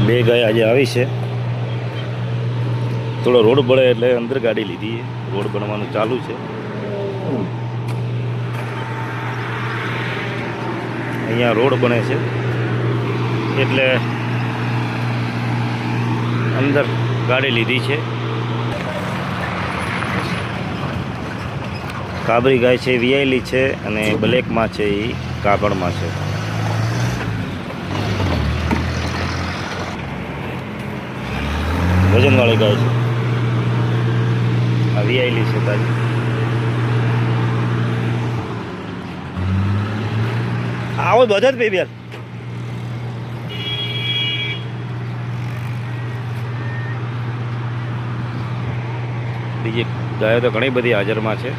બે ગાય આજે આવી છે. થોડો રોડ બળે એટલે અંદર ગાડી લીધી છે. રોડ બનવાનું ચાલુ છે. અહીંયા રોડ બને છે એટલે અંદર ગાડી લીધી છે. કાબરી ગાય છે, વિયાયેલી છે અને બ્લેકમાં છે, એ કાગળમાં છે. વજનવાળી ગાય છે. આ વિયાયેલી છે તાજી. આવો બધા જ ભાઈ બેન. બીજી ગાયો તો ઘણી બધી હાજરમાં છે.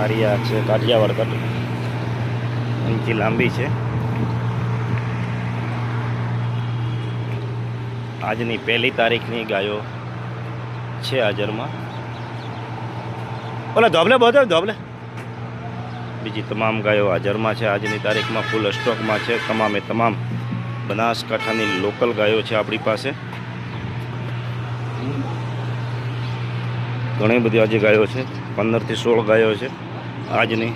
આરિયા છે, કાઠિયાવાડ કટ અહીંથી લાંબી છે. આજની 1 તારીખની ગાયો છે હાજરમાં. ઓલા ધોબલે બધો ધોબલે. બીજી તમામ ગાયો હાજરમાં છે આજની તારીખમાં. ફૂલ સ્ટોકમાં છે. તમામે તમામ બનાસકાંઠાની લોકલ ગાયો છે આપણી પાસે. ઘણી બધી આજે ગાયો છે. 15 થી 16 ગાયો છે આજની.